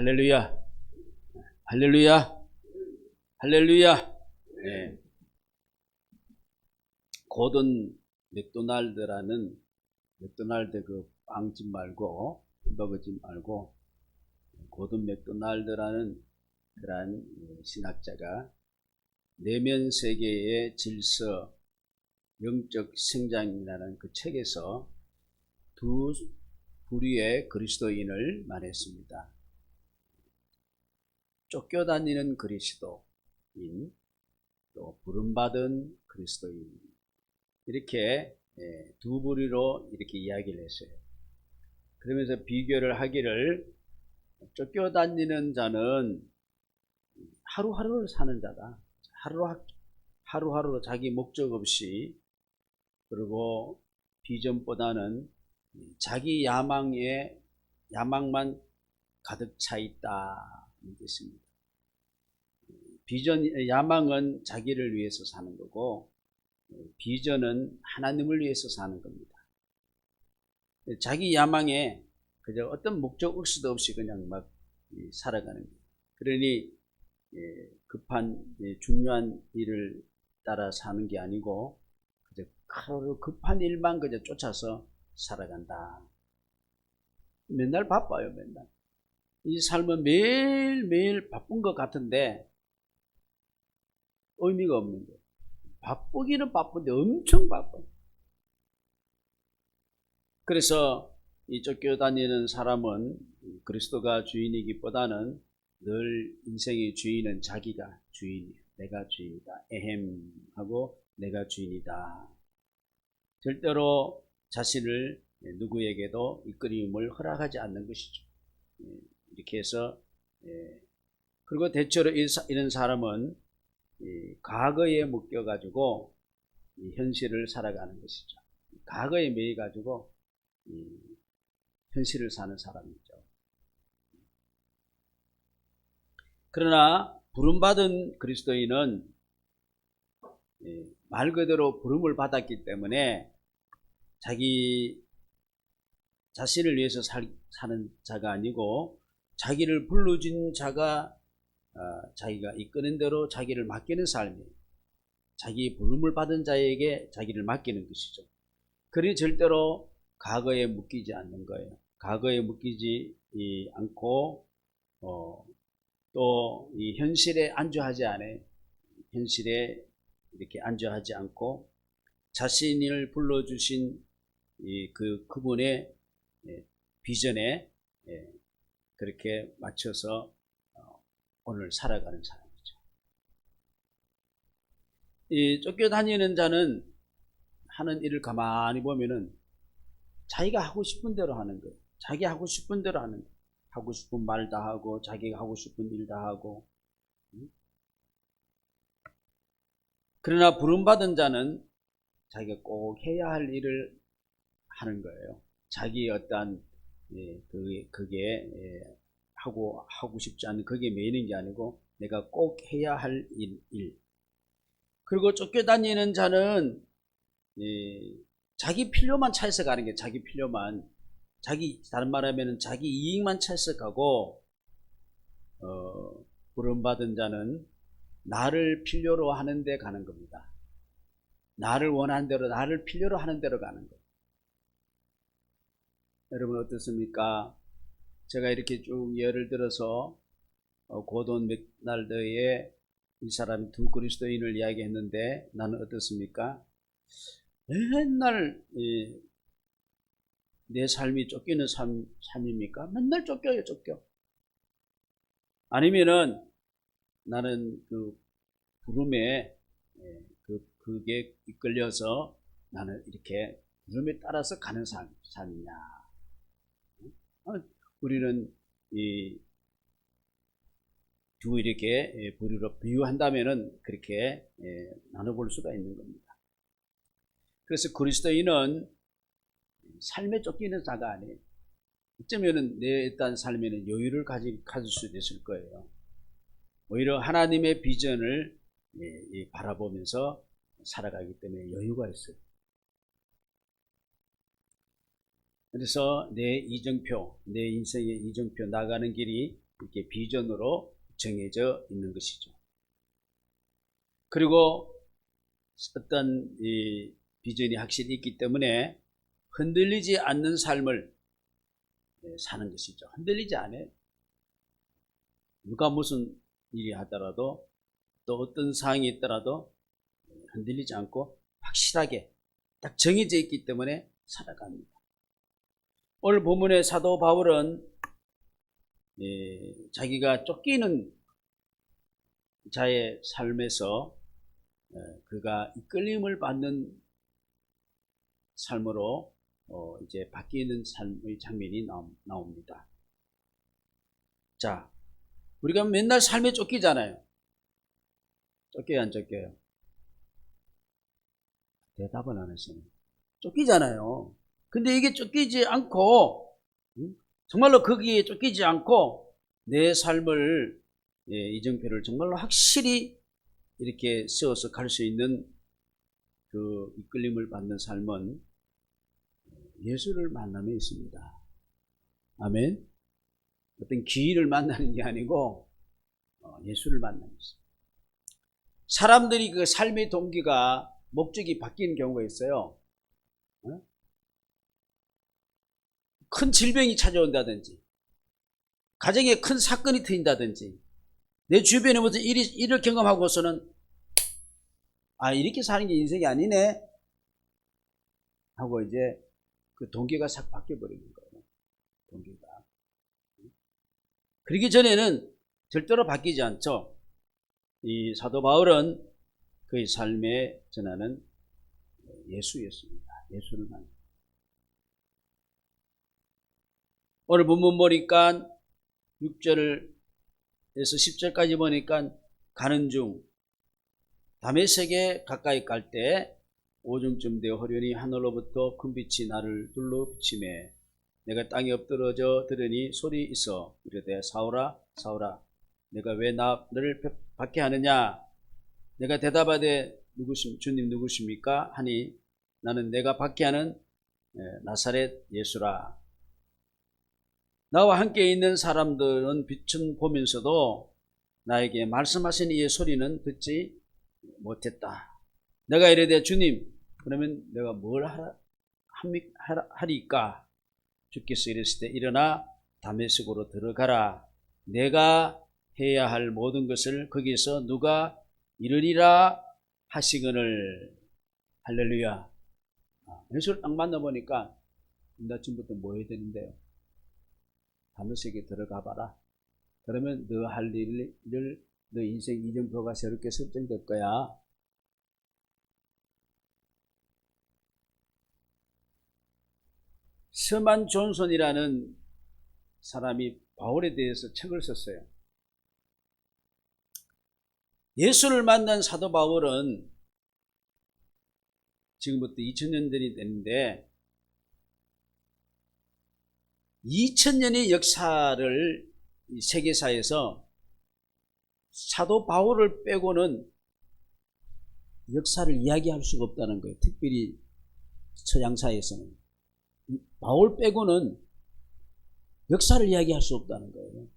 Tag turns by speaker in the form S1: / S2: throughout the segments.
S1: 할렐루야, 할렐루야, 할렐루야. 네. 고든 맥도날드라는 맥도날드 그 빵집 말고 햄버거집 말고 고든 맥도날드라는 그러한 신학자가 내면 세계의 질서, 영적 성장이라는 그 책에서 두 부류의 그리스도인을 말했습니다. 쫓겨다니는 그리스도인, 또 부름받은 그리스도인, 이렇게 두 부류로 이렇게 이야기를 했어요. 그러면서 비교를 하기를, 쫓겨다니는 자는 하루하루를 사는 자다. 하루하루 자기 목적 없이, 그리고 비전보다는 자기 야망만 가득 차 있다. 이겠습니다. 야망은 자기를 위해서 사는 거고, 비전은 하나님을 위해서 사는 겁니다. 자기 야망에 그저 어떤 목적 의식도 없이 그냥 막 살아가는 거예요. 그러니 급한 중요한 일을 따라 사는 게 아니고 그저 하루 급한 일만 그저 쫓아서 살아간다. 맨날 바빠요, 맨날. 이 삶은 매일매일 바쁜 것 같은데 의미가 없는 거예요. 바쁘기는 바쁜데 엄청 바빠요. 그래서 이 쫓겨다니는 사람은 그리스도가 주인이기보다는 늘 인생의 주인은 자기가 주인이에요. 내가 주인이다. 에헴하고 내가 주인이다. 절대로 자신을 누구에게도 이끌림을 허락하지 않는 것이죠. 이렇게 해서, 그리고 대체로 이런 사람은 과거에 묶여가지고 현실을 살아가는 것이죠. 과거에 매여가지고 현실을 사는 사람이죠. 그러나 부름받은 그리스도인은 말 그대로 부름을 받았기 때문에 자기 자신을 위해서 사는 자가 아니고 자기를 불러준 자가 자기가 이끄는 대로 자기를 맡기는 삶이에요. 자기 부름을 받은 자에게 자기를 맡기는 것이죠. 그러니 절대로 과거에 묶이지 않는 거예요. 과거에 묶이지 않고 또 이 현실에 안주하지 않아요. 현실에 이렇게 안주하지 않고 자신을 불러주신 그분의 비전에 그렇게 맞춰서 오늘 살아가는 사람이죠. 이 쫓겨다니는 자는 하는 일을 가만히 보면은 자기가 하고 싶은 대로 하는 거예요. 자기 하고 싶은 대로 하는 거예요. 하고 싶은 말 다 하고 자기가 하고 싶은 일 다 하고. 그러나 부름받은 자는 자기가 꼭 해야 할 일을 하는 거예요. 자기 어떤 그게 하고 싶지 않은 그게 메이는 게 아니고 내가 꼭 해야 할 일. 그리고 쫓겨다니는 자는 자기 필요만 찾아서 가는 게 자기 필요만, 다른 말하면 자기 이익만 찾아서 가고, 부름받은 자는 나를 필요로 하는 데 가는 겁니다. 나를 원하는 대로, 나를 필요로 하는 대로 가는 거예요. 여러분 어떻습니까? 제가 이렇게 쭉 예를 들어서 고든 맥도날드의 이 사람 두 그리스도인을 이야기했는데 나는 어떻습니까? 맨날 내 삶이 쫓기는 삶입니까? 맨날 쫓겨요, 쫓겨. 아니면은 나는 그 부름에 그게 이끌려서 나는 이렇게 부름에 따라서 가는 삶이냐? 우리는 두 이렇게 부류로 비유한다면은 그렇게 나눠볼 수가 있는 겁니다. 그래서 그리스도인은 삶에 쫓기는 자가 아니에요. 어쩌면은 내 일단 삶에는 여유를 가질 수도 있을 거예요. 오히려 하나님의 비전을 바라보면서 살아가기 때문에 여유가 있어요. 그래서 내 인생의 이정표, 나가는 길이 이렇게 비전으로 정해져 있는 것이죠. 그리고 어떤 이 비전이 확실히 있기 때문에 흔들리지 않는 삶을 사는 것이죠. 흔들리지 않아요. 누가 무슨 일이 하더라도 또 어떤 상황이 있더라도 흔들리지 않고 확실하게 딱 정해져 있기 때문에 살아갑니다. 오늘 본문의 사도 바울은 자기가 쫓기는 자의 삶에서 그가 이끌림을 받는 삶으로 이제 바뀌는 삶의 장면이 나옵니다. 자, 우리가 맨날 삶에 쫓기잖아요. 쫓겨요, 안 쫓겨요? 대답은 안 하시네. 쫓기잖아요. 근데 이게 쫓기지 않고, 정말로 거기에 쫓기지 않고, 내 삶을, 이정표를 정말로 확실히 이렇게 세워서 갈 수 있는 그 이끌림을 받는 삶은 예수를 만남에 있습니다. 아멘. 어떤 기회를 만나는 게 아니고 예수를 만나는 있습니다. 사람들이 그 삶의 동기가 목적이 바뀌는 경우가 있어요. 큰 질병이 찾아온다든지, 가정에 큰 사건이 터진다든지, 내 주변에 무슨 일을 경험하고서는 이렇게 사는 게 인생이 아니네 하고 이제 그 동기가 싹 바뀌어버리는 거예요. 동기가. 그러기 전에는 절대로 바뀌지 않죠. 이 사도 바울은 그의 삶에 전하는 예수였습니다. 예수를 만나. 오늘 본문 보니까 6절에서 10절까지 보니까 가는 중 다메섹에 가까이 갈 때 오중쯤 되어 호련히 하늘로부터 큰 빛이 나를 둘러비치매 내가 땅에 엎드러져 들으니 소리 있어 이르되 사울아 사울아 내가 왜 나를 박해하느냐. 내가 대답하되 주님 누구십니까 하니 나는 내가 박해하는 나사렛 예수라. 나와 함께 있는 사람들은 빛은 보면서도 나에게 말씀하신 이의 소리는 듣지 못했다. 내가 이르되 주님 그러면 내가 뭘 하리까. 주께서 이르시되 일어나 다메섹으로 들어가라. 내가 해야 할 모든 것을 거기서 누가 이르리라 하시거늘. 할렐루야. 예수를 딱 만나보니까 나 지금부터 뭐 해야 되는데요? 다메섹에 들어가 봐라. 그러면 너 할 일을 너 인생 이정표가 새롭게 설정될 거야. 서만 존슨이라는 사람이 바울에 대해서 책을 썼어요. 예수를 만난 사도 바울은 지금부터 2000년 전이 됐는데 2000년의 역사를 세계사에서 사도 바울을 빼고는 역사를 이야기할 수가 없다는 거예요. 특별히 서양사에서는. 바울 빼고는 역사를 이야기할 수 없다는 거예요.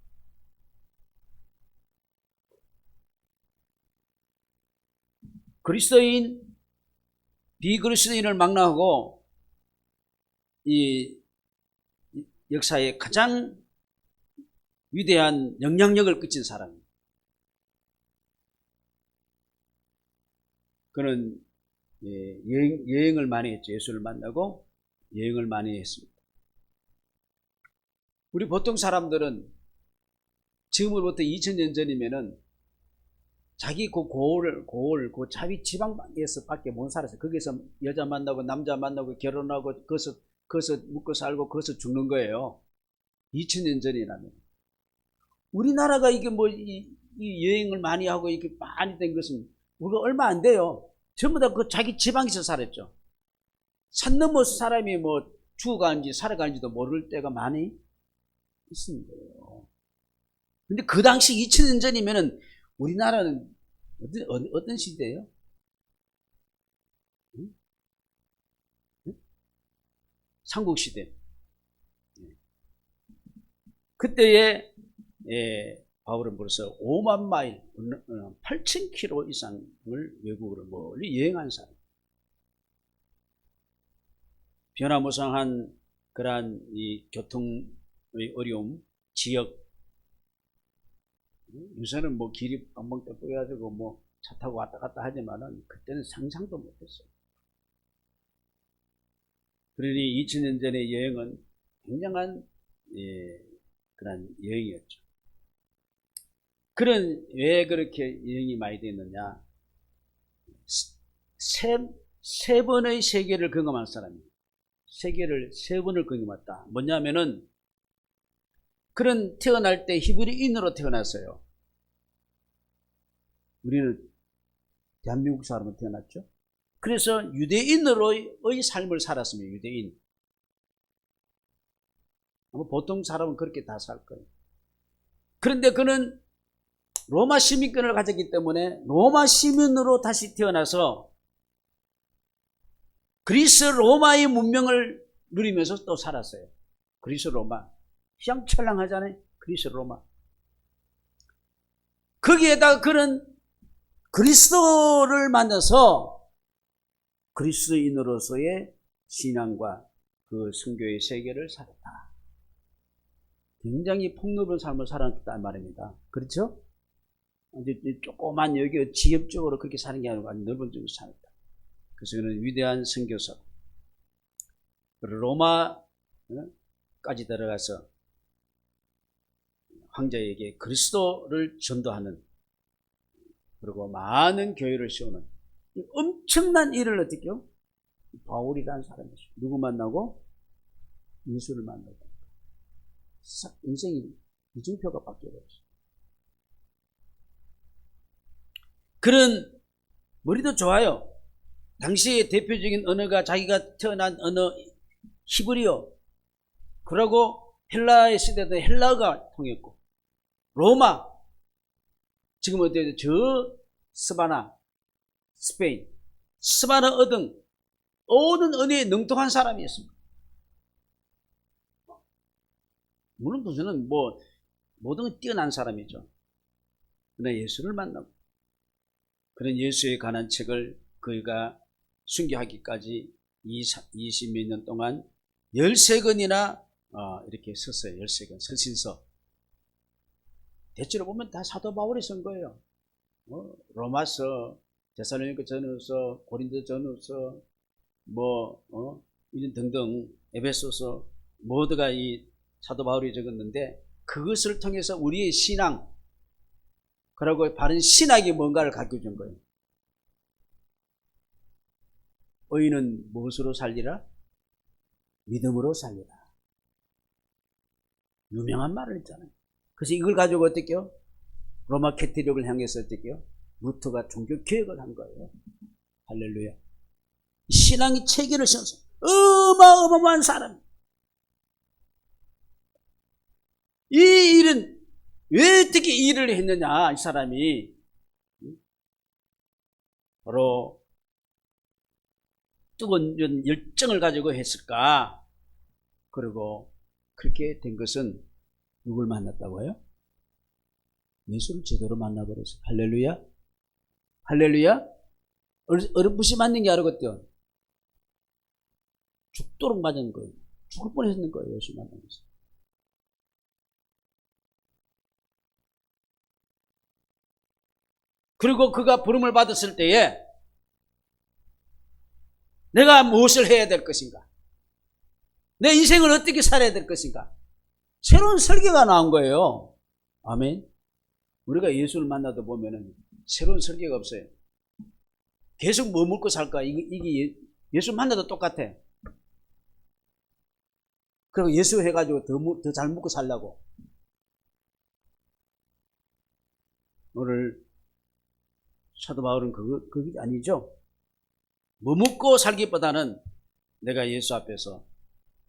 S1: 그리스도인, 비그리스도인을 망라하고 이 역사에 가장 위대한 영향력을 끼친 사람입니다. 그는 여행을 많이 했죠. 예수를 만나고 여행을 많이 했습니다. 우리 보통 사람들은 지금으로부터 2000년 전이면은 자기 그 그 자기 지방에서 밖에 못 살았어요. 거기서 여자 만나고 남자 만나고 결혼하고 거기서 묵고 살고 거기서 죽는 거예요. 2000년 전이라면. 우리나라가 이게 이 여행을 많이 하고 이게 많이 된 것은 우리가 얼마 안 돼요. 전부 다 그 자기 지방에서 살았죠. 산 넘어 사람이 죽어가는지 살아가는지도 모를 때가 많이 있는 거예요. 근데 그 당시 2000년 전이면은 우리나라는 어떤 시대예요? 응? 응? 삼국시대. 그때에 바울은 벌써 5만 마일, 8,000km 이상을 외국으로 멀리 여행한 사람. 변화무쌍한 그러한 이 교통의 어려움, 지역, 요새는 뭐 길이 뻥뻥 뚫려가지고 뭐 차 타고 왔다 갔다 하지만은 그때는 상상도 못했어요. 그러니 2000년 전의 여행은 굉장한 그런 여행이었죠. 왜 그렇게 여행이 많이 됐느냐? 세 번의 세계를 경험한 사람이에요. 세계를 3번을 경험했다. 뭐냐면은, 그런 태어날 때 히브리인으로 태어났어요. 우리는 대한민국 사람으로 태어났죠. 그래서 유대인으로의 삶을 살았습니다. 유대인. 보통 사람은 그렇게 다 살 거예요. 그런데 그는 로마 시민권을 가졌기 때문에 로마 시민으로 다시 태어나서 그리스 로마의 문명을 누리면서 또 살았어요. 그리스 로마. 휘황찬란하잖아요. 그리스 로마. 거기에다가 그는 그리스도를 만나서 그리스도인으로서의 신앙과 그 선교의 세계를 살았다. 굉장히 폭넓은 삶을 살았다는 말입니다. 그렇죠? 조그만 여기 지역적으로 그렇게 사는 게 아니고 아주 넓은 쪽으로 살았다. 그래서 그는 위대한 선교사. 로마까지 들어가서 황제에게 그리스도를 전도하는, 그리고 많은 교회를 세우는 엄청난 일을 어떻게 해요? 바울이라는 사람이었어요. 누구 만나고? 예수를 만나고. 인생이 이중표가 바뀌어버렸어요. 그런 머리도 좋아요. 당시의 대표적인 언어가 자기가 태어난 언어 히브리어, 그러고 헬라의 시대도 헬라어가 통했고, 로마, 지금 어때요? 저 스바나, 스페인, 스바나어 등 모든 언어에 능통한 사람이었습니다. 물론 그는 모든 건 뛰어난 사람이죠. 그러나 예수를 만나고, 그런 예수에 관한 책을 그가 순교하기까지 20몇 년 동안 13권이나 이렇게 썼어요. 13권 서신서. 대체로 보면 다 사도 바울이 쓴 거예요. 로마서, 데살로니가 전후서, 고린도 전후서, 이런 등등, 에베소서, 모두가 이 사도 바울이 적었는데, 그것을 통해서 우리의 신앙, 그리고 바른 신학이 뭔가를 가르쳐 준 거예요. 의인은 무엇으로 살리라? 믿음으로 살리라. 유명한 말을 했잖아요. 그래서 이걸 가지고 어떻게 해요? 로마 캐토릭을 향해서 어떻게 해요? 루터가 종교 개혁을 한 거예요. 할렐루야. 신앙의 체계를 세워서 어마어마한 사람. 이 일은 왜 어떻게 이 일을 했느냐? 이 사람이 바로 뜨거운 열정을 가지고 했을까? 그리고 그렇게 된 것은 누굴 만났다고요? 예수를 제대로 만나버렸어요. 할렐루야. 할렐루야. 어렴풋이 맞는 게 알았거든요. 죽도록 맞은 거예요. 죽을 뻔했는 거예요. 예수 만나면서. 그리고 그가 부름을 받았을 때에 내가 무엇을 해야 될 것인가? 내 인생을 어떻게 살아야 될 것인가? 새로운 설계가 나온 거예요. 아멘. 우리가 예수를 만나다 보면은 새로운 설계가 없어요. 계속 뭐 먹고 살까? 이게 예수 만나도 똑같아. 그리고 예수 해가지고 더 잘 먹고 살라고. 오늘 사도 바울은 그게 아니죠. 뭐 먹고 살기보다는 내가 예수 앞에서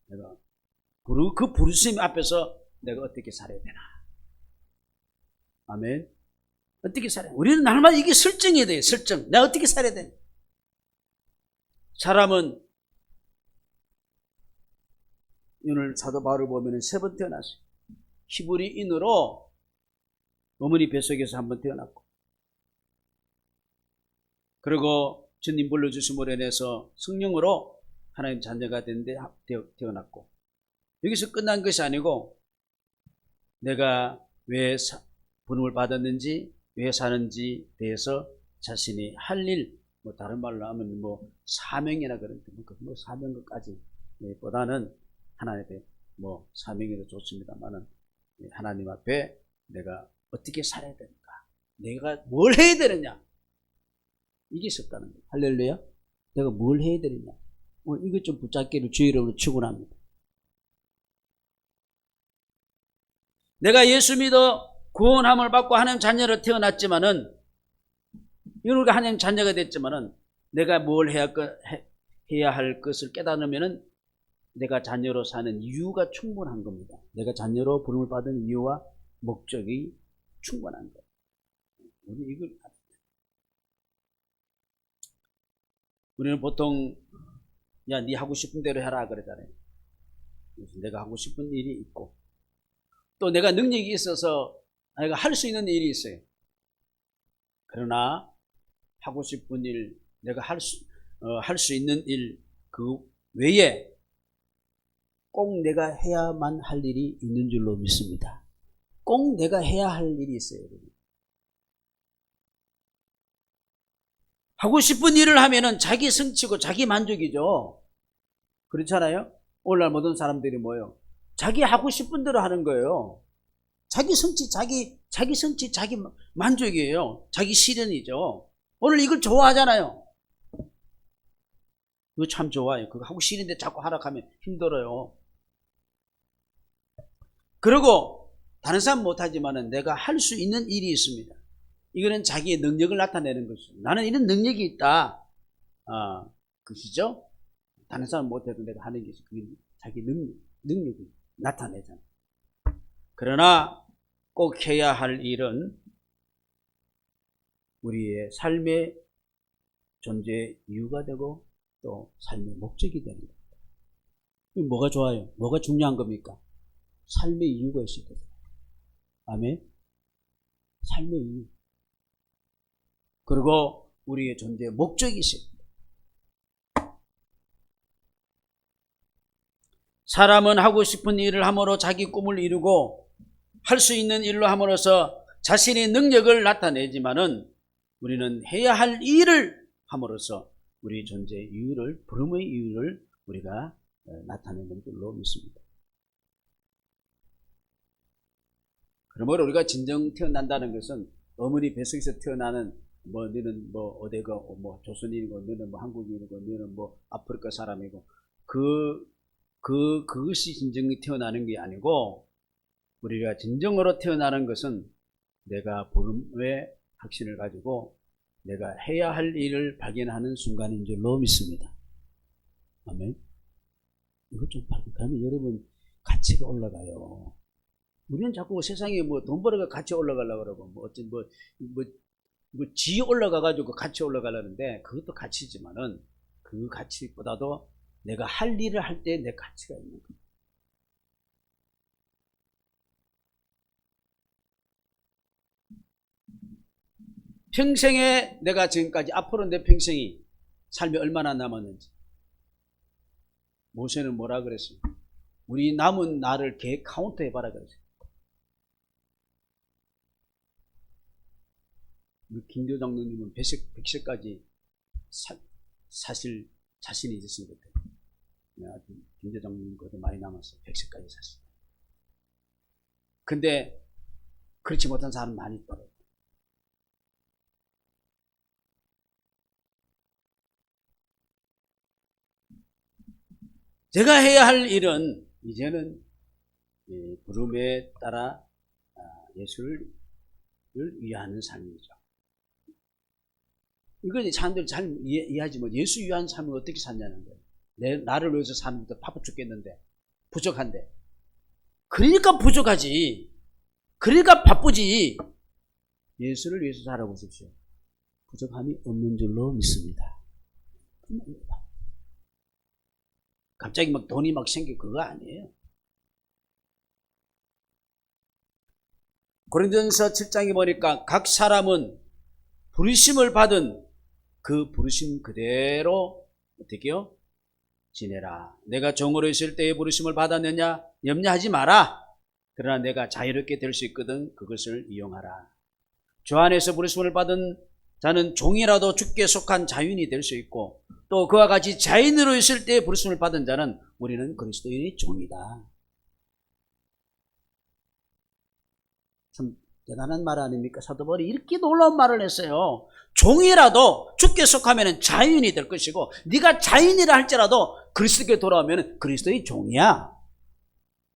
S1: 내가 그 부르심 앞에서 내가 어떻게 살아야 되나. 아멘. 어떻게 살아야 돼? 우리는 날마다 이게 설정이 돼요. 설정. 내가 어떻게 살아야 돼? 사람은 오늘 사도 바울을 보면 3번 태어났어요. 히브리인으로 어머니 뱃속에서 한번 태어났고, 그리고 주님 불러주심으로 인해서 성령으로 하나님 자녀가 됐는데 태어났고, 여기서 끝난 것이 아니고 내가 왜 부름을 받았는지, 왜 사는지 대해서 자신이 할 일, 뭐 다른 말로 하면 뭐 사명이나 그런 뭐 사명 것까지 보다는 하나님의 뭐 사명이도 좋습니다만은 하나님 앞에 내가 어떻게 살아야 되는가, 내가 뭘 해야 되느냐, 이게 있었다는 거예요. 할렐루야. 내가 뭘 해야 되느냐, 이것 좀 붙잡기를 주의 이름으로 축원합니다. 내가 예수 믿어 구원함을 받고 하나님 자녀로 태어났지만은, 우리가 하나님 자녀가 됐지만은 내가 뭘 해야 할 것을 깨달으면은 내가 자녀로 사는 이유가 충분한 겁니다. 내가 자녀로 부름을 받은 이유와 목적이 충분한 거예요. 우리는 보통 야, 네 하고 싶은 대로 해라 그러잖아요. 그래서 내가 하고 싶은 일이 있고, 또 내가 능력이 있어서 내가 할 수 있는 일이 있어요. 그러나 하고 싶은 일, 내가 할 수 있는 일 그 외에 꼭 내가 해야만 할 일이 있는 줄로 믿습니다. 꼭 내가 해야 할 일이 있어요. 하고 싶은 일을 하면은 자기 성취고 자기 만족이죠. 그렇잖아요? 오늘날 모든 사람들이 뭐예요? 자기 하고 싶은 대로 하는 거예요. 자기 성취, 자기 성취, 자기 만족이에요. 자기 실현이죠. 오늘 이걸 좋아하잖아요. 그거 참 좋아요. 그거 하고 싫은데 자꾸 하락하면 힘들어요. 그리고 다른 사람 못하지만은 내가 할 수 있는 일이 있습니다. 이거는 자기의 능력을 나타내는 것이죠. 나는 이런 능력이 있다. 그것이죠. 다른 사람 못해도 내가 하는 것이 그게 자기 능력이 나타내잖아요. 그러나 꼭 해야 할 일은 우리의 삶의 존재의 이유가 되고 또 삶의 목적이 됩니다. 뭐가 좋아요? 뭐가 중요한 겁니까? 삶의 이유가 있어야 돼요. 아멘. 삶의 이유. 그리고 우리의 존재의 목적이 있습니다. 사람은 하고 싶은 일을 함으로 자기 꿈을 이루고 할 수 있는 일로 함으로써 자신의 능력을 나타내지만은 우리는 해야 할 일을 함으로써 우리 존재의 이유를, 부름의 이유를 우리가 나타내는 줄로 믿습니다. 그러므로 우리가 진정 태어난다는 것은 어머니 뱃속에서 태어나는 뭐 너는 뭐 어디가 뭐 조선인이고 너는 뭐 한국인이고 너는 뭐 아프리카 사람이고 그것이 진정이 태어나는 게 아니고, 우리가 진정으로 태어나는 것은 내가 부름의 확신을 가지고 내가 해야 할 일을 발견하는 순간인 줄로 믿습니다. 아멘. 이것 좀 발견하면 여러분 가치가 올라가요. 우리는 자꾸 세상에 뭐 돈 벌어가 가치 올라가려고 그러고 뭐 어떤 지 올라가가지고 가치 올라가려는데, 그것도 가치지만은 그 가치보다도 내가 할 일을 할 때 내 가치가 있는 거예요. 평생에 내가 지금까지 앞으로 내 평생이 삶이 얼마나 남았는지, 모세는 뭐라 그랬어요? 우리 남은 날을 계획 카운트 해봐라 그랬어요. 우리 김교 장로님은 100세까지 사실 자신이 있으신 것 같아요. 김교 장로님보다 많이 남았어요. 100세까지 사실. 근데 그렇지 못한 사람 많이 있더라고요. 제가 해야 할 일은 이제는 부름에 따라 예수를 위하는 삶이죠. 이걸 사람들이 잘 이해하지 못. 예수 위한 삶을 어떻게 사냐는 거예요. 나를 위해서 사는 것도 바빠 죽겠는데, 부족한데. 그러니까 부족하지. 그러니까 바쁘지. 예수를 위해서 살아보십시오. 부족함이 없는 줄로 믿습니다. 갑자기 막 돈이 막 생기고 그거 아니에요. 고린도전서 7장에 보니까 각 사람은 부르심을 받은 그 부르심 그대로 어떻게요? 지내라. 내가 종으로 있을 때에 부르심을 받았느냐? 염려하지 마라. 그러나 내가 자유롭게 될 수 있거든 그것을 이용하라. 주 안에서 부르심을 받은 자는 종이라도 주께 속한 자유인이 될 수 있고, 또 그와 같이 자유인으로 있을 때에 부르심을 받은 자는 우리는 그리스도인의 종이다. 참 대단한 말 아닙니까? 사도 바울이 이렇게 놀라운 말을 했어요. 종이라도 주께 속하면 자유인이 될 것이고, 네가 자유인이라 할지라도 그리스도께 돌아오면 그리스도의 종이야.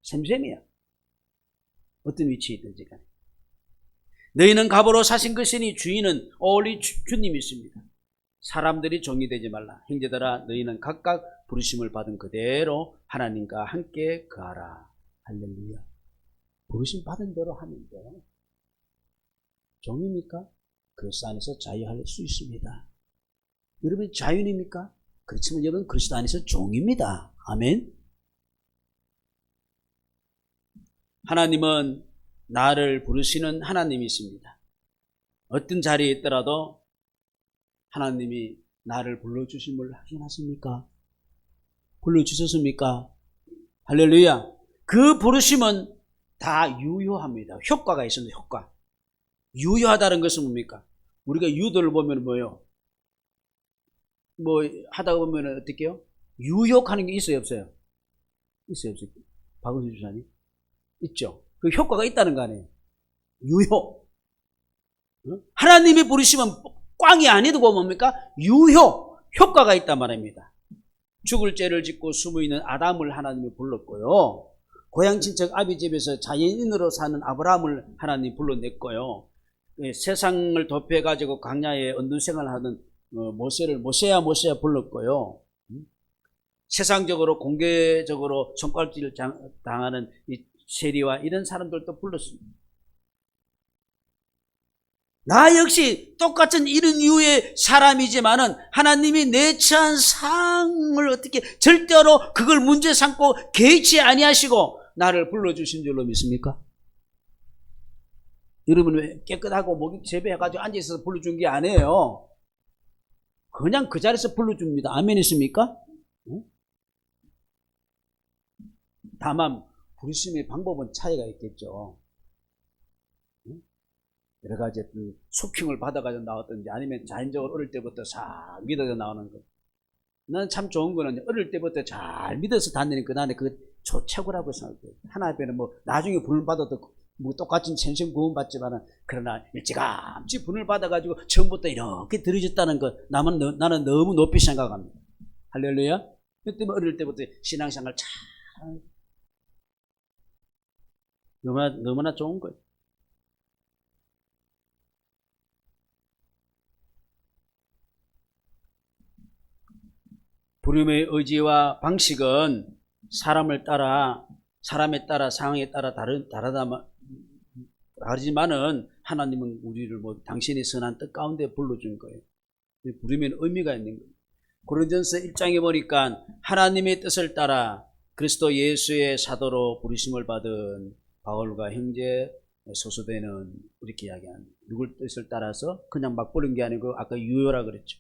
S1: 샘샘이야. 어떤 위치에 있든지 간에. 너희는 갑으로 사신 것이니 주인은 오직 주님이십니다. 사람들이 종이 되지 말라. 형제들아, 너희는 각각 부르심을 받은 그대로 하나님과 함께 거하라. 할렐루야. 부르심 받은 대로 하면 돼요. 종입니까? 그리스도 안에서 자유할 수 있습니다. 여러분 자유인입니까? 그렇지만 여러분 그리스도 안에서 종입니다. 아멘. 하나님은 나를 부르시는 하나님이십니다. 어떤 자리에 있더라도 하나님이 나를 불러주심을 확인하십니까? 불러주셨습니까? 할렐루야. 그 부르심은 다 유효합니다. 효과가 있습니다. 효과. 유효하다는 것은 뭡니까? 우리가 유도를 보면 뭐예요? 뭐 하다가 보면 어떻게 해요? 유혹하는 게 있어요, 없어요? 있어요, 없어요? 박은수 주사님? 있죠. 그 효과가 있다는 거 아니에요? 유효. 하나님이 부르시면 꽝이 아니고 뭡니까? 유효. 효과가 있단 말입니다. 죽을 죄를 짓고 숨어있는 아담을 하나님이 불렀고요. 고향 친척 아비 집에서 자연인으로 사는 아브라함을 하나님이 불러냈고요. 세상을 도피해가지고 광야에 언둔 생활하는 모세를 모세야 불렀고요. 세상적으로 공개적으로 손가락질을 당하는 이 세리와 이런 사람들도 불렀습니다. 나 역시 똑같은 이런 유의 사람이지만은 하나님이 내 처한 상을 어떻게 절대로 그걸 문제 삼고 개의치 아니하시고 나를 불러주신 줄로 믿습니까? 여러분 왜 깨끗하고 목이 재배해가지고 앉아있어서 불러준 게 아니에요. 그냥 그 자리에서 불러줍니다. 아멘 있습니까? 다만 부르심의 방법은 차이가 있겠죠. 여러 가지 숙형을 받아가지고 나왔든지 아니면 자연적으로 어릴 때부터 싹 믿어져 나오는 것. 나는 참 좋은 거는 어릴 때부터 잘 믿어서 다니니까 나는 그게 최고라고 생각해요. 하나 앞에는 뭐 나중에 분을 받아도 뭐 똑같은 생생 구원 받지만은 그러나 일찌감치 분을 받아가지고 처음부터 이렇게 들어졌다는 것 나는 너무 높이 생각합니다. 할렐루야. 그 때문에 어릴 때부터 신앙생활 참 너무나 좋은 거예요. 부름의 의지와 방식은 사람에 따라 상황에 따라 다르지만은 하나님은 우리를 뭐 당신의 선한 뜻 가운데 불러준 거예요. 부르면 의미가 있는 거예요. 고린도전서 1장에 보니까 하나님의 뜻을 따라 그리스도 예수의 사도로 부르심을 받은 바울과 형제 소수대는 이렇게 이야기합니다. 누굴 뜻을 따라서 그냥 막 부른 게 아니고 아까 유효라 그랬죠.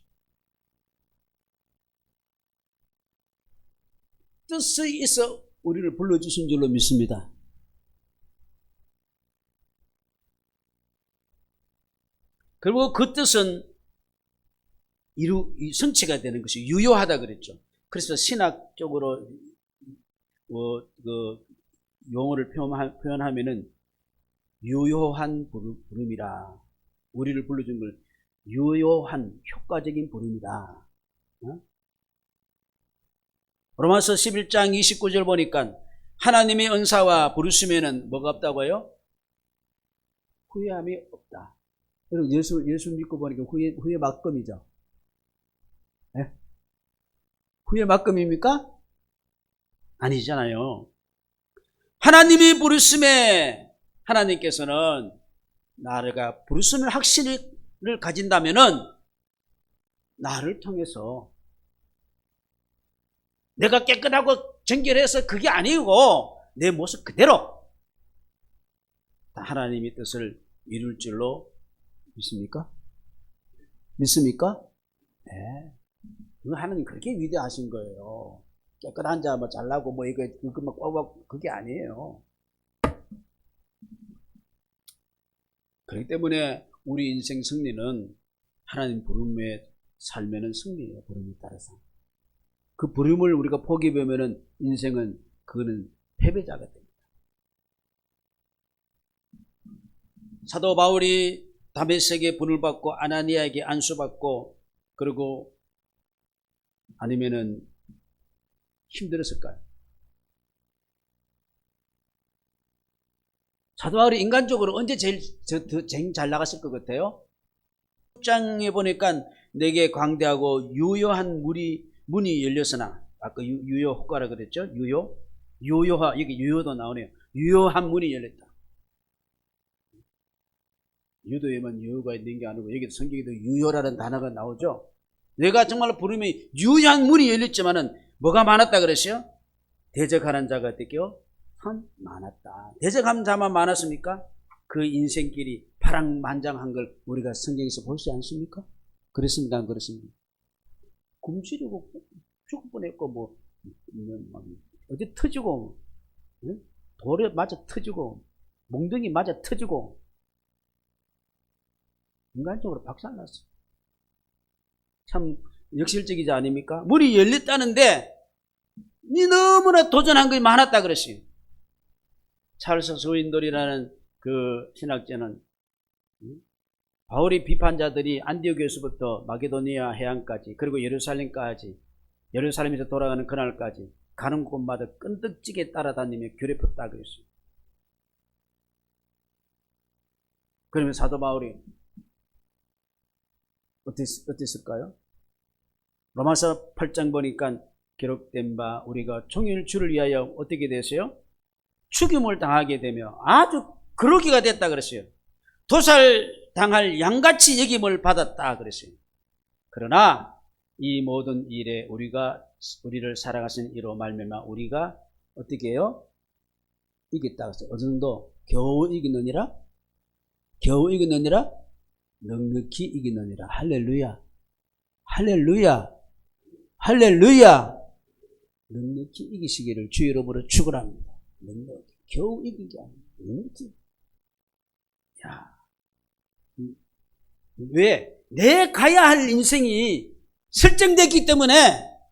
S1: 뜻이 있어 우리를 불러주신 줄로 믿습니다. 그리고 그 뜻은 성취가 되는 것이 유효하다 그랬죠. 그래서 신학적으로 그 용어를 표현하면은 유효한 부름이라. 우리를 불러준 걸 유효한 효과적인 부름이다. 로마서 11장 29절 보니까 하나님의 은사와 부르심에는 뭐가 없다고요? 후회함이 없다. 여러분 예수 믿고 보니까 후회 막금이죠. 네? 후회 막금입니까? 아니잖아요. 하나님의 부르심에 하나님께서는 나가 부르심을 확신을 가진다면은 나를 통해서 내가 깨끗하고 정결해서 그게 아니고 내 모습 그대로 하나님의 뜻을 이룰 줄로 믿습니까? 믿습니까? 네. 하나님 그렇게 위대하신 거예요. 깨끗한 자 뭐 잘나고 뭐 이거 막 꽉꽉 그게 아니에요. 그렇기 때문에 우리 인생 승리는 하나님 부름에 살면은 승리예요. 부름에 따라서. 그 부름을 우리가 포기하면은 인생은 그거는 패배자가 됩니다. 사도 바울이 다메섹에 분을 받고 아나니아에게 안수받고 그리고 아니면은 힘들었을까요? 사도 바울이 인간적으로 언제 제일 잘 나갔을 것 같아요? 6장에 보니까 내게 광대하고 유효한 문이 열렸으나 아까 유효 효과라 그랬죠? 유효화 여기 유효도 나오네요. 유효한 문이 열렸다. 유도에만 유효가 있는 게 아니고 여기도 성경에도 유효라는 단어가 나오죠. 내가 정말로 부르면 유효한 문이 열렸지만은 뭐가 많았다 그랬어요? 대적하는 자가 어떻게요? 참 많았다. 대적하는 자만 많았습니까? 그 인생길이 파랑만장한 걸 우리가 성경에서 볼 수 않습니까? 그렇습니까? 안 그렇습니까? 굶주리고 죽을 뻔했고 뭐 어디 터지고 돌에 맞아 터지고 몽둥이 맞아 터지고 인간적으로 박살났어. 참 역설적이지 아닙니까? 문이 열렸다는데 너무나 도전한 것이 많았다 그랬어요. 찰스 스윈돌이라는 그 신학자는 바울의 비판자들이 안디옥에서부터 마게도니아 해안까지 그리고 예루살렘에서 돌아가는 그날까지 가는 곳마다 끈덕지게 따라다니며 괴롭혔다 그랬어요. 그러면 사도 바울이 어땠을까요? 로마서 8장 보니까 기록된 바 우리가 종일 주를 위하여 어떻게 되세요? 죽임을 당하게 되며 아주 그러기가 됐다 그랬어요. 도살당할 양같이 여김을 받았다 그랬어요. 그러나 이 모든 일에 우리를 사랑하신 이로 말미암아 우리가 어떻게 해요? 이겼다 그랬어요. 어느 정도? 겨우 이기느니라? 겨우 이기느니라? 넉넉히 이기느니라. 할렐루야. 할렐루야. 할렐루야. 넉넉히 이기시기를 주의 이름으로 축원합니다. 넉넉히. 겨우 이긴 게 아니에요. 넉넉히. 야. 왜? 내 가야 할 인생이 설정됐기 때문에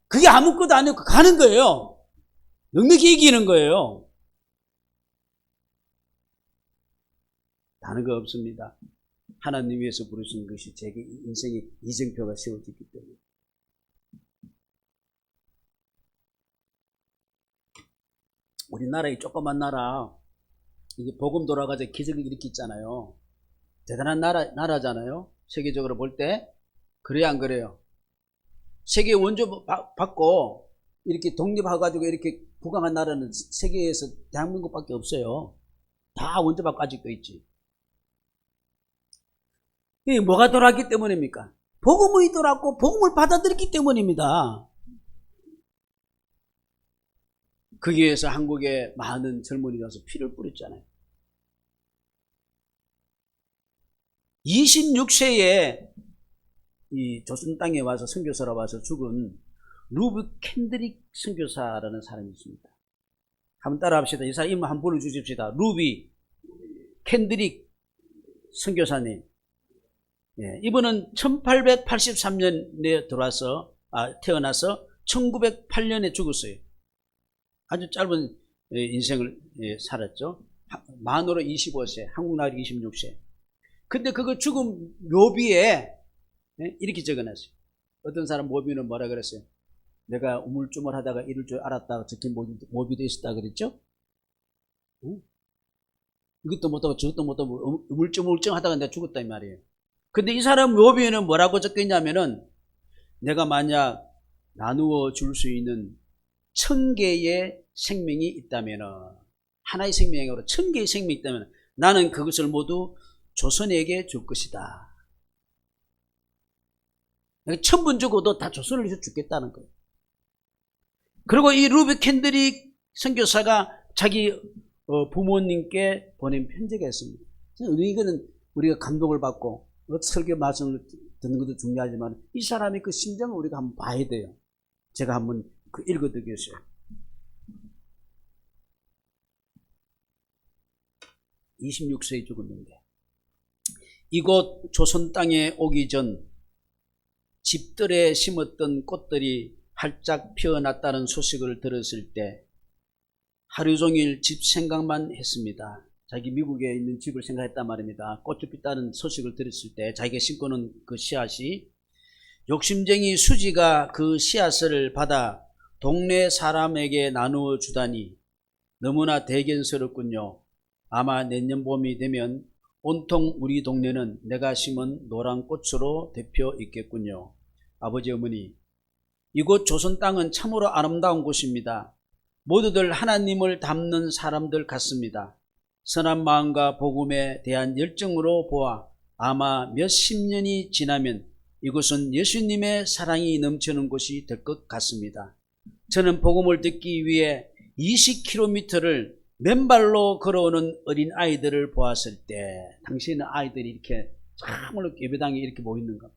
S1: 그게 아무것도 아니고 가는 거예요. 넉넉히 이기는 거예요. 다른 거 없습니다. 하나님 위해서 부르신 것이 제 인생의 이정표가 세워졌기 때문에. 우리나라 이 조그만 나라 이게 복음 돌아가서 기적을 일으켰잖아요. 대단한 나라잖아요. 세계적으로 볼 때. 그래야 안 그래요? 세계 원조 받고 이렇게 독립해가지고 이렇게 부강한 나라는 세계에서 대한민국밖에 없어요. 다 원조 받고 아직도 있지. 이게 뭐가 돌아왔기 때문입니까? 복음이 돌아왔고 복음을 받아들였기 때문입니다. 거기에서 한국에 많은 젊은이들이 와서 피를 뿌렸잖아요. 26세에 이 조선 땅에 와서 선교사로 와서 죽은 루비 캔드릭 선교사라는 사람이 있습니다. 한번 따라 합시다. 이 사람 이름 한번 불러주십시다. 루비 캔드릭 선교사님. 예, 이분은 1883년에 태어나서 1908년에 죽었어요. 아주 짧은 인생을 살았죠. 만으로 25세, 한국 나이 26세. 근데 그거 죽음 묘비에 이렇게 적어놨어요. 어떤 사람 묘비는 뭐라 그랬어요? 내가 우물쭈물하다가 이럴 줄 알았다가 적힌 묘비도 있었다 그랬죠? 이것도 못하고 저것도 못하고 우물쭈물쭈 하다가 내가 죽었다 이 말이에요. 근데 이 사람 묘비에는 뭐라고 적혀있냐면은 내가 만약 나누어 줄 수 있는 1000개의 생명이 있다면은 하나의 생명으로 1000개의 생명이 있다면 나는 그것을 모두 조선에게 줄 것이다. 1000번 죽어도 다 조선을 위해서 죽겠다는 거예요. 그리고 이 루비 캔드릭 선교사가 자기 부모님께 보낸 편지가 있습니다. 이거는 우리가 감동을 받고 설교 말씀을 듣는 것도 중요하지만 이 사람의 그 심정을 우리가 한번 봐야 돼요. 제가 한번 읽어드리겠어요. 26세에 죽었는데 이곳 조선 땅에 오기 전 집들에 심었던 꽃들이 활짝 피어났다는 소식을 들었을 때 하루 종일 집 생각만 했습니다. 자기 미국에 있는 집을 생각했단 말입니다. 꽃이 피었다는 소식을 들었을 때 자기가 심고는 그 씨앗이 욕심쟁이 수지가 그 씨앗을 받아 동네 사람에게 나누어 주다니 너무나 대견스럽군요. 아마 내년 봄이 되면 온통 우리 동네는 내가 심은 노란 꽃으로 대표 있겠군요. 아버지 어머니, 이곳 조선 땅은 참으로 아름다운 곳입니다. 모두들 하나님을 닮는 사람들 같습니다. 선한 마음과 복음에 대한 열정으로 보아 아마 몇십 년이 지나면 이곳은 예수님의 사랑이 넘치는 곳이 될 것 같습니다. 저는 복음을 듣기 위해 20km를 맨발로 걸어오는 어린 아이들을 보았을 때, 당시에는 아이들이 이렇게 참으로 예배당에 이렇게 모이는 것,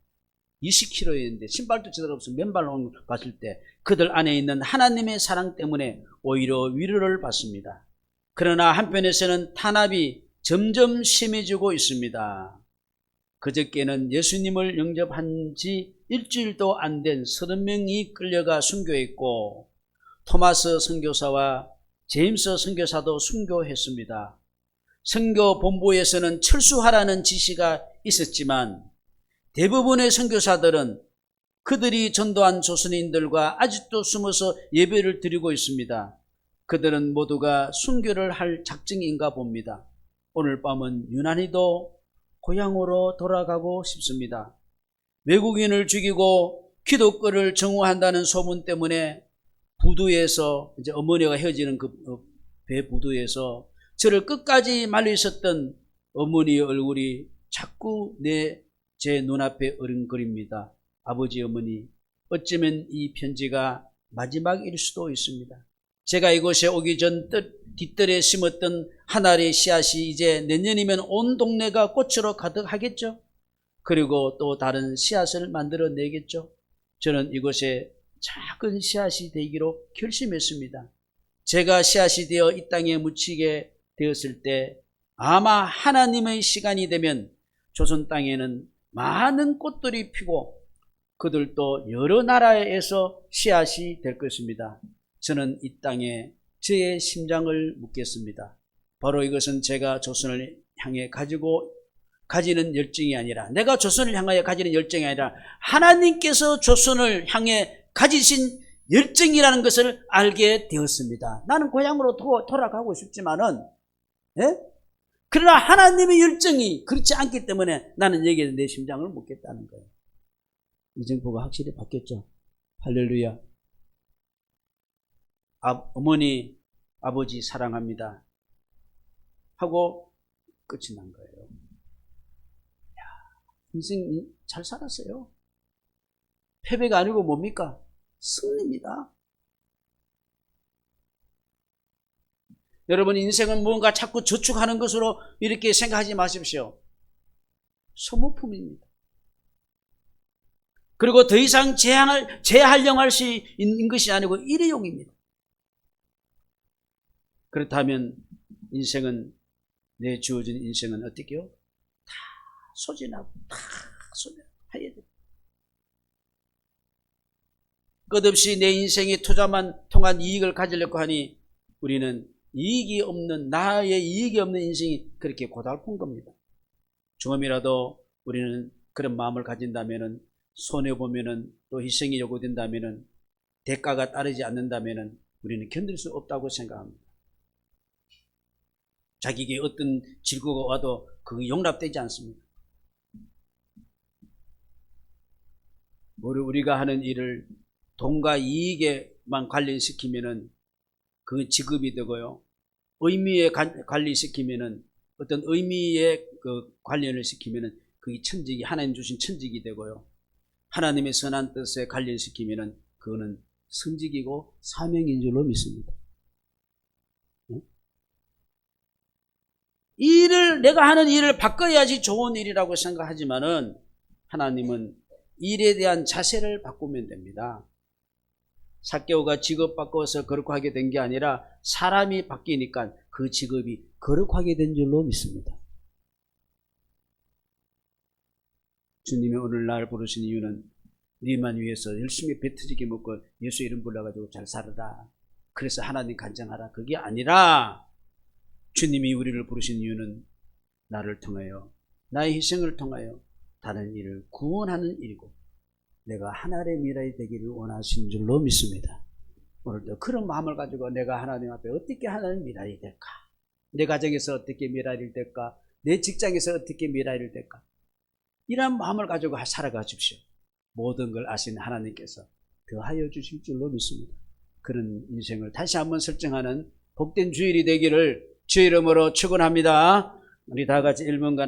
S1: 20km였는데 신발도 제대로 없어 맨발로 봤을 때 그들 안에 있는 하나님의 사랑 때문에 오히려 위로를 받습니다. 그러나 한편에서는 탄압이 점점 심해지고 있습니다. 그저께는 예수님을 영접한 지 일주일도 안 된 30명이 끌려가 순교했고 토마스 선교사와 제임스 선교사도 순교했습니다. 선교 본부에서는 철수하라는 지시가 있었지만 대부분의 선교사들은 그들이 전도한 조선인들과 아직도 숨어서 예배를 드리고 있습니다. 그들은 모두가 순교를 할 작정인가 봅니다. 오늘 밤은 유난히도 고향으로 돌아가고 싶습니다. 외국인을 죽이고 기독교를 정오한다는 소문 때문에 부두에서 이제 어머니가 헤어지는 그 배 부두에서 저를 끝까지 말려 있었던 어머니의 얼굴이 자꾸 제 눈앞에 어른거립니다. 아버지 어머니, 어쩌면 이 편지가 마지막일 수도 있습니다. 제가 이곳에 오기 전 뒷뜰에 심었던 한 알의 씨앗이 이제 내년이면 온 동네가 꽃으로 가득하겠죠. 그리고 또 다른 씨앗을 만들어내겠죠. 저는 이곳에 작은 씨앗이 되기로 결심했습니다. 제가 씨앗이 되어 이 땅에 묻히게 되었을 때 아마 하나님의 시간이 되면 조선 땅에는 많은 꽃들이 피고 그들도 여러 나라에서 씨앗이 될 것입니다. 저는 이 땅에 저의 심장을 묻겠습니다. 바로 이것은 제가 조선을 향해 가지는 열정이 아니라, 내가 조선을 향하여 가지는 열정이 아니라 하나님께서 조선을 향해 가지신 열정이라는 것을 알게 되었습니다. 나는 고향으로 돌아가고 싶지만은, 그러나 하나님의 열정이 그렇지 않기 때문에 나는 여기에 내 심장을 묻겠다는 거예요. 이정표가 확실히 바뀌었죠. 할렐루야. 어머니, 아버지 사랑합니다 하고 끝이 난 거예요. 인생 잘 살았어요. 패배가 아니고 뭡니까? 승리입니다. 여러분, 인생은 무언가 자꾸 저축하는 것으로 이렇게 생각하지 마십시오. 소모품입니다. 그리고 더 이상 재활용할 수 있는 것이 아니고 일회용입니다. 그렇다면 인생은, 내 주어진 인생은 어떻게요? 다 소진하고 해야 돼요. 끝없이 내 인생에 투자만 통한 이익을 가지려고 하니 우리는 나의 이익이 없는 인생이 그렇게 고달픈 겁니다. 조금이라도 우리는 그런 마음을 가진다면은, 손해보면은, 또 희생이 요구된다면은, 대가가 따르지 않는다면은 우리는 견딜 수 없다고 생각합니다. 자기에게 어떤 질거가 와도 그게 용납되지 않습니다. 우리가 하는 일을 돈과 이익에만 관련시키면은 그 지급이 되고요. 의미에 관리시키면은, 어떤 의미에 그 관련을 시키면은 그게 천직이, 하나님 주신 천직이 되고요. 하나님의 선한 뜻에 관련시키면은 그거는 성직이고 사명인 줄로 믿습니다. 내가 하는 일을 바꿔야지 좋은 일이라고 생각하지만은 하나님은 일에 대한 자세를 바꾸면 됩니다. 삭개오가 직업 바꿔서 거룩하게 된 게 아니라 사람이 바뀌니까 그 직업이 거룩하게 된 줄로 믿습니다. 주님이 오늘 날 부르신 이유는 네만 위해서 열심히 배 터지게 먹고 예수 이름 불러가지고 잘 살아라, 그래서 하나님 간증하라, 그게 아니라 주님이 우리를 부르신 이유는 나를 통하여, 나의 희생을 통하여 다른 일을 구원하는 일이고 내가 하나님의 미랄이 되기를 원하신 줄로 믿습니다. 오늘도 그런 마음을 가지고 내가 하나님 앞에 어떻게 하나님 미랄이 될까, 내 가정에서 어떻게 미랄이 될까, 내 직장에서 어떻게 미랄이 될까, 이런 마음을 가지고 살아가 주십시오. 모든 걸 아시는 하나님께서 더하여 주실 줄로 믿습니다. 그런 인생을 다시 한번 설정하는 복된 주일이 되기를 주의 이름으로 축원합니다. 우리 다 같이 1분간